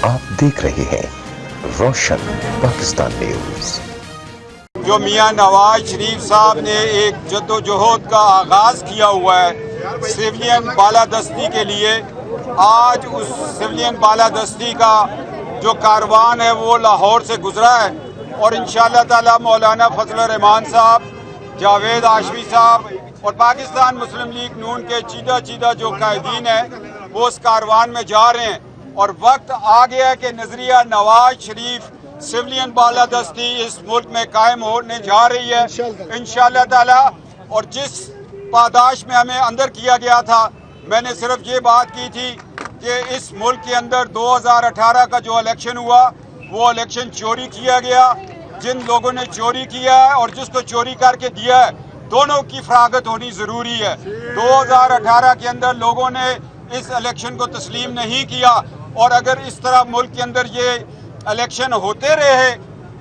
आप देख रहे हैं रोशन पाकिस्तान न्यूज। जो मियां नवाज शरीफ साहब ने एक जद्दोजहद का आगाज किया हुआ है सिविलियन बालादस्ती के लिए, आज उस सिविलियन बालादस्ती का जो कारवान है वो लाहौर से गुजरा है और इंशाअल्लाह ताला मौलाना फजल रहमान साहब, जावेद आशमी साहब और पाकिस्तान मुस्लिम लीग नून के चीदा जो कायदीन हैं वो उस कारवान में जा रहे हैं और वक्त आ गया है कि नजरिया नवाज शरीफ सिविलियन बालादस्ती इस मुल्क में कायम होने जा रही है इंशाअल्लाह ताला। और जिस पादाश में हमें अंदर किया गया था, मैंने सिर्फ ये बात की थी कि इस मुल्क के अंदर 2018 का जो इलेक्शन हुआ वो इलेक्शन चोरी किया गया। जिन लोगों ने चोरी किया है और जिसको चोरी करके दिया है, दोनों की फरागत होनी ज़रूरी है। 2018 के अंदर लोगों ने इस इलेक्शन को तस्लीम नहीं किया और अगर इस तरह मुल्क के अंदर ये इलेक्शन होते रहे,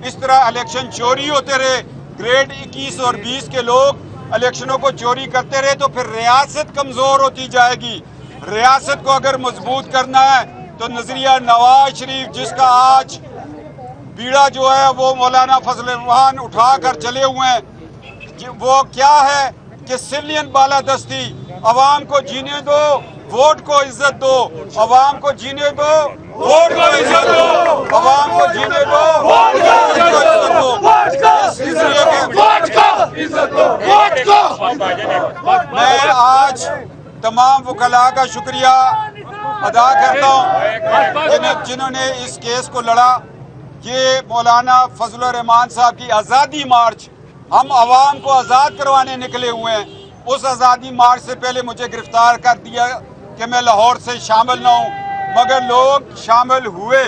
इस तरह इलेक्शन चोरी होते रहे, ग्रेड 21 और 20 के लोग इलेक्शनों को चोरी करते रहे तो फिर रियासत कमज़ोर होती जाएगी। रियासत को अगर मजबूत करना है तो नजरिया नवाज शरीफ जिसका आज बीड़ा जो है वो मौलाना फजल रहमान उठा कर चले हुए हैं, वो क्या है कि सिविलियन बालादस्ती, अवाम को जीने दो, वोट को इज्जत दो, अवाम को जीने दो, वोट को इज्जत दो, अवाम को जीने दो, वोट को इज्जत दो, वोट को। मैं आज तमाम वकला का शुक्रिया अदा करता हूँ जिन्होंने इस केस को लड़ा। ये मौलाना फजल रहमान साहब की आज़ादी मार्च, हम आवाम को आज़ाद करवाने निकले हुए हैं। उस आज़ादी मार्च से पहले मुझे गिरफ्तार कर दिया कि मैं लाहौर से शामिल ना हूँ, मगर लोग शामिल हुए,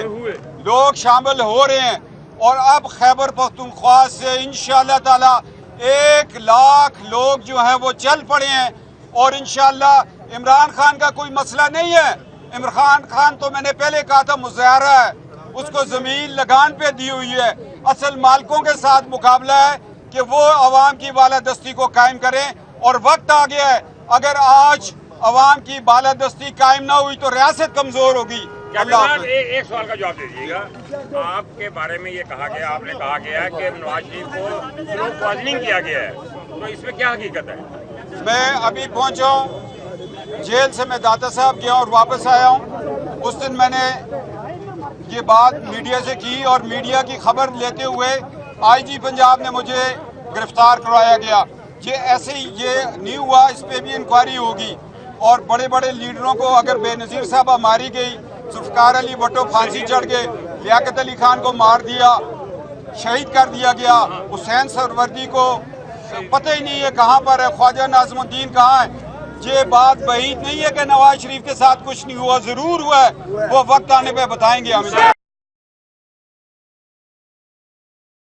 लोग शामिल हो रहे हैं और अब खैबर पख्तूनख्वा से इंशाअल्लाह ताला 1 लाख लोग जो हैं वो चल पड़े हैं और इंशाअल्लाह इमरान खान का कोई मसला नहीं है। इमरान खान तो मैंने पहले कहा था मुज़ाहरा है, उसको ज़मीन लगान पे दी हुई है। असल मालिकों के साथ मुकाबला है कि वो अवाम की बालादस्ती को कायम करें और वक्त आ गया है। अगर आज अवाम की बालादस्ती कायम ना हुई तो रियासत कमजोर होगी। एक सवाल का जवाब दीजिएगा। आपके बारे में ये कहा गया, आपने कहा गया कि नवाज शरीफ को स्लो पॉइजनिंग किया गया है, तो इसमें क्या हकीकत है? मैं अभी पहुंचा हूँ जेल से, मैं दाता साहब गया और वापस आया हूँ। उस दिन मैंने ये बात मीडिया से की और मीडिया की खबर लेते हुए IG पंजाब ने मुझे गिरफ्तार करवाया गया। ये ऐसे ही ये नहीं हुआ, इस पे भी इंक्वायरी होगी और बड़े बड़े लीडरों को अगर बेनज़ीर साहबा मारी गई, जुल्फ़िकार अली भुट्टो फांसी चढ़ गए, लियाकत अली खान को मार दिया, शहीद कर दिया गया, हुसैन सरवर्दी को पता ही नहीं है कहाँ पर है, ख्वाजा नाज़मुद्दीन कहाँ है। ये बात बहीद नहीं है कि नवाज शरीफ के साथ कुछ नहीं हुआ, ज़रूर हुआ है, वो वक्त आने पे बताएंगे हमें।